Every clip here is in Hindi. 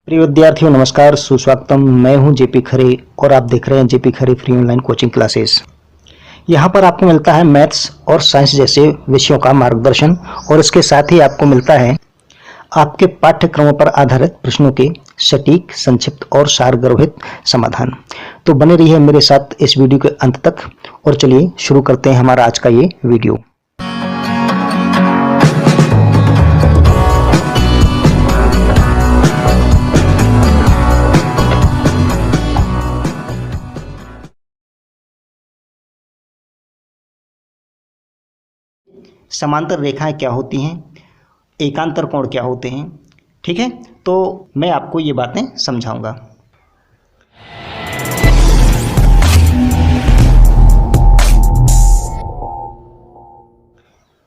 प्रिय विद्यार्थियों नमस्कार, सुस्वागतम। मैं हूं जेपी खरे और आप देख रहे हैं जेपी खरे फ्री ऑनलाइन कोचिंग क्लासेस। यहां पर आपको मिलता है मैथ्स और साइंस जैसे विषयों का मार्गदर्शन और इसके साथ ही आपको मिलता है आपके पाठ्यक्रमों पर आधारित प्रश्नों के सटीक, संक्षिप्त और सारगर्भित समाधान। तो बने रहिए मेरे साथ इस वीडियो के अंत तक और चलिए शुरू करते हैं हमारा आज का ये वीडियो। समांतर रेखाएं क्या होती हैं, एकांतर कोण क्या होते हैं, ठीक है। तो मैं आपको ये बातें समझाऊंगा।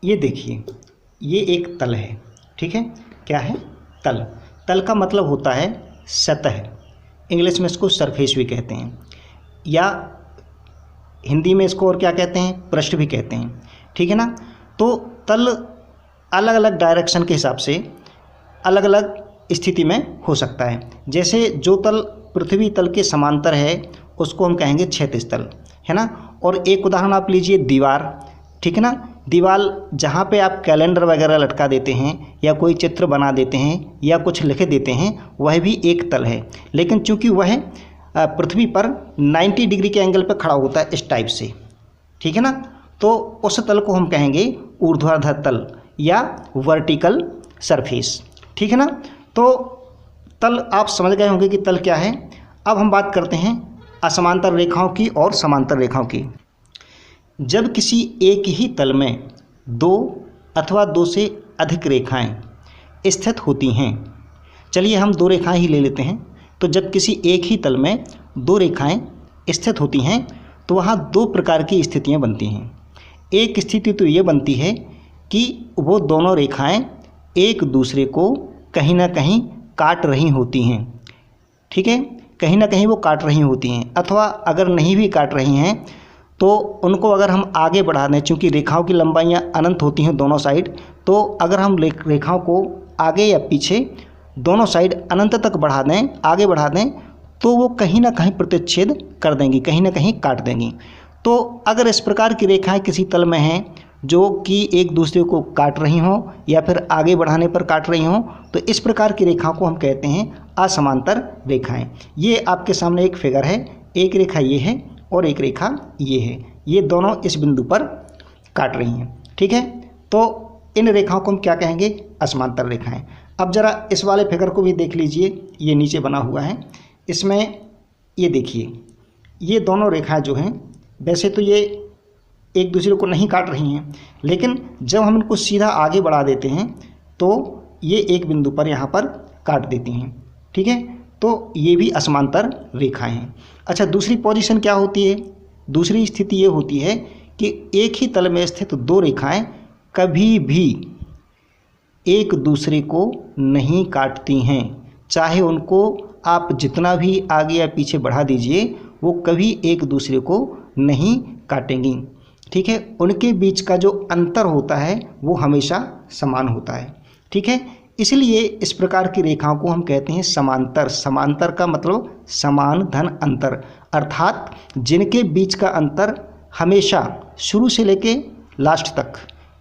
ये देखिए, ये एक तल है, ठीक है। क्या है? तल। तल का मतलब होता है सतह। इंग्लिश में इसको सरफेस भी कहते हैं या हिंदी में इसको और क्या कहते हैं, पृष्ठ भी कहते हैं, ठीक है ना। तो तल अलग अलग डायरेक्शन के हिसाब से अलग अलग स्थिति में हो सकता है। जैसे जो तल पृथ्वी तल के समांतर है उसको हम कहेंगे क्षैतिज तल, है ना। और एक उदाहरण आप लीजिए, दीवार, ठीक है ना। दीवार जहाँ पे आप कैलेंडर वगैरह लटका देते हैं या कोई चित्र बना देते हैं या कुछ लिख देते हैं, वह भी एक तल है। लेकिन चूंकि वह पृथ्वी पर 90 डिग्री के एंगल पर खड़ा होता है इस टाइप से, ठीक है ना। तो उस तल को हम कहेंगे ऊर्ध्वाधर तल या वर्टिकल सरफेस, ठीक है ना। तो तल आप समझ गए होंगे कि तल क्या है। अब हम बात करते हैं असमांतर रेखाओं की और समांतर रेखाओं की। जब किसी एक ही तल में दो अथवा दो से अधिक रेखाएं स्थित होती हैं, चलिए हम दो रेखाएं ही ले लेते हैं। तो जब किसी एक ही तल में दो रेखाएं स्थित होती हैं तो वहाँ दो प्रकार की स्थितियां बनती हैं। एक स्थिति तो ये बनती है कि वो दोनों रेखाएं एक दूसरे को कहीं ना कहीं काट रही होती हैं, ठीक है। कहीं ना कहीं वो काट रही होती हैं, अथवा अगर नहीं भी काट रही हैं तो उनको अगर हम आगे बढ़ा दें, चूँकि रेखाओं की लंबाइयाँ अनंत होती हैं दोनों साइड, तो अगर हम रेखाओं को आगे या पीछे दोनों साइड अनंत तक बढ़ा दें, आगे बढ़ा दें, तो वो कहीं ना कहीं प्रतिच्छेद कर देंगी, कहीं ना कहीं काट देंगी। तो अगर इस प्रकार की रेखाएं किसी तल में हैं जो कि एक दूसरे को काट रही हों या फिर आगे बढ़ाने पर काट रही हों, तो इस प्रकार की रेखाओं को हम कहते हैं असमांतर रेखाएं। ये आपके सामने एक फिगर है, एक रेखा ये है और एक रेखा ये है, ये दोनों इस बिंदु पर काट रही हैं, ठीक है। तो इन रेखाओं को हम क्या कहेंगे? असमांतर रेखाएं। अब ज़रा इस वाले फिगर को भी देख लीजिए, ये नीचे बना हुआ है। इसमें ये देखिए, ये दोनों रेखाएं जो हैं वैसे तो ये एक दूसरे को नहीं काट रही हैं, लेकिन जब हम इनको सीधा आगे बढ़ा देते हैं तो ये एक बिंदु पर यहाँ पर काट देती हैं, ठीक है। तो ये भी असमांतर रेखाएं हैं। अच्छा, दूसरी पोजीशन क्या होती है? दूसरी स्थिति ये होती है कि एक ही तल में स्थित दो रेखाएं कभी भी एक दूसरे को नहीं काटती हैं। चाहे उनको आप जितना भी आगे या पीछे बढ़ा दीजिए, वो कभी एक दूसरे को नहीं काटेंगी, ठीक है। उनके बीच का जो अंतर होता है वो हमेशा समान होता है, ठीक है। इसलिए इस प्रकार की रेखाओं को हम कहते हैं समांतर। समांतर का मतलब समान धन अंतर, अर्थात जिनके बीच का अंतर हमेशा शुरू से लेके लास्ट तक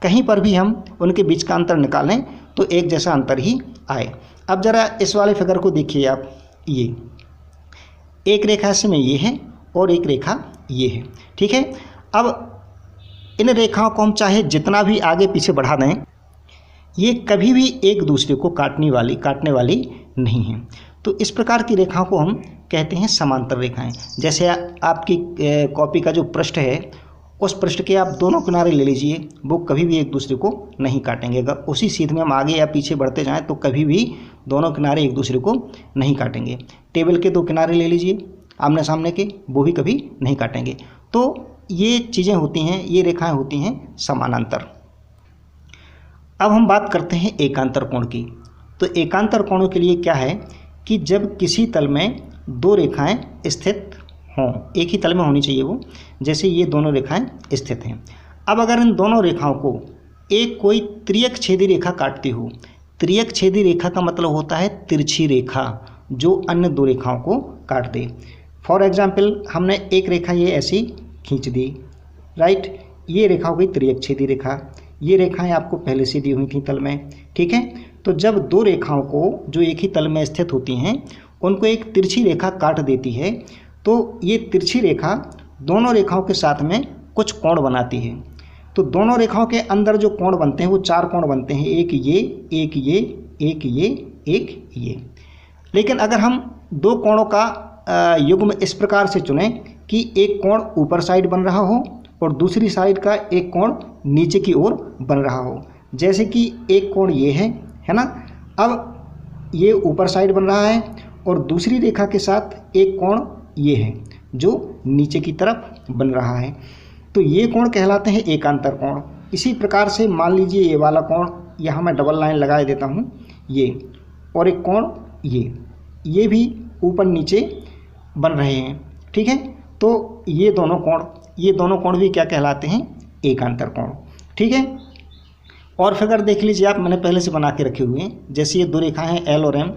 कहीं पर भी हम उनके बीच का अंतर निकालें तो एक जैसा अंतर ही आए। अब ज़रा इस वाले फिगर को देखिए आप, ये एक रेखा इसमें ये है और एक रेखा ये है, ठीक है। अब इन रेखाओं को हम चाहे जितना भी आगे पीछे बढ़ा दें, ये कभी भी एक दूसरे को काटने वाली नहीं हैं। तो इस प्रकार की रेखाओं को हम कहते हैं समांतर रेखाएं। जैसे आपकी कॉपी का जो पृष्ठ है, उस पृष्ठ के आप दोनों किनारे ले लीजिए, वो कभी भी एक दूसरे को नहीं काटेंगे। अगर उसी सीध में हम आगे या पीछे बढ़ते जाएं तो कभी भी दोनों किनारे एक दूसरे को नहीं काटेंगे। टेबल के दो किनारे ले लीजिए आमने सामने के, वो भी कभी नहीं काटेंगे। तो ये चीज़ें होती हैं, ये रेखाएं होती हैं समानांतर। अब हम बात करते हैं एकांतर कोण की। तो एकांतर कोणों के लिए क्या है कि जब किसी तल में दो रेखाएं स्थित हों, एक ही तल में होनी चाहिए वो, जैसे ये दोनों रेखाएं स्थित हैं। अब अगर इन दोनों रेखाओं को एक कोई त्रियक छेदी रेखा काटती हो, त्रियक छेदी रेखा का मतलब होता है तिरछी रेखा। जो अन्य दो रेखाओं को काट दे। फॉर एग्जाम्पल हमने एक रेखा ये ऐसी खींच दी, राइट, ये रेखा हो गई तिर्यकछेदी रेखा। ये रेखाएं आपको पहले से दी हुई थी तल में, ठीक है। तो जब दो रेखाओं को जो एक ही तल में स्थित होती हैं उनको एक तिरछी रेखा काट देती है तो ये तिरछी रेखा दोनों रेखाओं के साथ में कुछ कोण बनाती है। तो दोनों रेखाओं के अंदर जो कोण बनते हैं वो 4 कोण बनते हैं, एक ये, एक ये, एक ये, एक ये। लेकिन अगर हम दो कोणों का युग्म इस प्रकार से चुनें कि एक कोण ऊपर साइड बन रहा हो और दूसरी साइड का एक कोण नीचे की ओर बन रहा हो, जैसे कि एक कोण ये है ना, अब ये ऊपर साइड बन रहा है और दूसरी रेखा के साथ एक कोण ये है जो नीचे की तरफ बन रहा है, तो ये कोण कहलाते हैं एकांतर कोण। इसी प्रकार से मान लीजिए ये वाला कोण, यहाँ मैं डबल लाइन लगा देता हूँ ये, और एक कोण ये भी ऊपर नीचे बन रहे हैं, ठीक है। तो ये दोनों कोण भी क्या कहलाते हैं, एकांतर कोण, ठीक है। और फिगर देख लीजिए आप, मैंने पहले से बना के रखे हुए हैं। जैसे ये दो रेखाएं हैं एल और एम,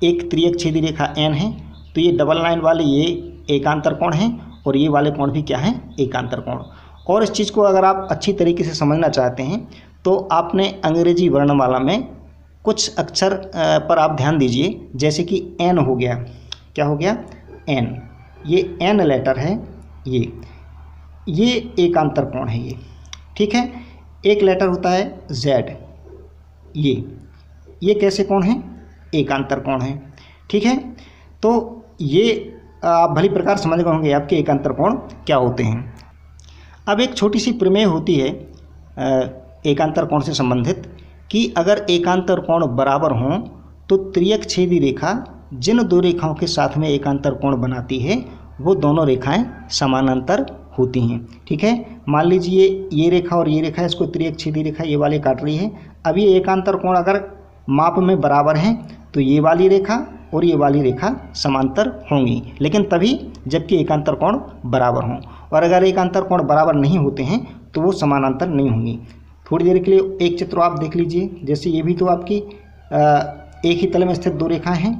एक तिर्यकछेदी रेखा एन है, तो ये डबल लाइन वाले ये एकांतर कोण हैं और ये वाले कोण भी क्या हैं, एकांतर कोण। और इस चीज़ को अगर आप अच्छी तरीके से समझना चाहते हैं तो आपने अंग्रेजी वर्णमाला में कुछ अक्षर पर आप ध्यान दीजिए, जैसे कि एन हो गया, क्या हो गया, एन, ये एन लेटर है, ये एकांतर कोण है ये, ठीक है। एक लेटर होता है जेड, ये कैसे कोण है, एकांतर कोण है, ठीक है। तो ये आप भली प्रकार समझ गए होंगे आपके एकांतर कोण क्या होते हैं। अब एक छोटी सी प्रमेय होती है एकांतर कोण से संबंधित कि अगर एकांतर कोण बराबर हों तो तिर्यकछेदी रेखा जिन दो रेखाओं के साथ में एकांतर कोण बनाती है वो दोनों रेखाएं समानांतर होती हैं, ठीक है। मान लीजिए ये रेखा और ये रेखा, इसको तिर्यकछेदी रेखा ये वाली काट रही है। अब ये एकांतर कोण अगर माप में बराबर हैं तो ये वाली रेखा और ये वाली रेखा समांतर होंगी, लेकिन तभी जबकि एकांतर कोण बराबर हों। और अगर एकांतर कोण बराबर नहीं होते हैं तो वो समानांतर नहीं होंगी। थोड़ी देर के लिए एक चित्र आप देख लीजिए, जैसे ये भी तो आपकी एक ही तल में स्थित दो रेखाएं हैं।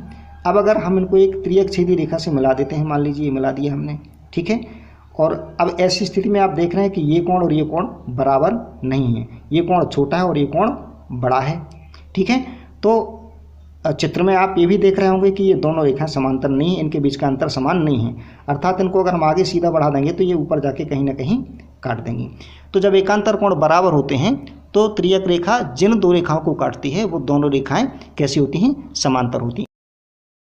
अब अगर हम इनको एक तिर्यकछेदी रेखा से मिला देते हैं, मान लीजिए ये मिला दिया हमने, ठीक है। और अब ऐसी स्थिति में आप देख रहे हैं कि ये कोण और ये कोण बराबर नहीं है, ये कोण छोटा है और ये कोण बड़ा है, ठीक है। तो चित्र में आप ये भी देख रहे होंगे कि ये दोनों रेखाएं समांतर नहीं है, इनके बीच का अंतर समान नहीं है, अर्थात इनको अगर हम आगे सीधा बढ़ा देंगे तो ये ऊपर जाके कहीं ना कहीं काट देंगी। तो जब एकांतर कोण बराबर होते हैं तो तिर्यक रेखा जिन दो रेखाओं को काटती है वो दोनों रेखाएं कैसी होती हैं, समांतर होती हैं।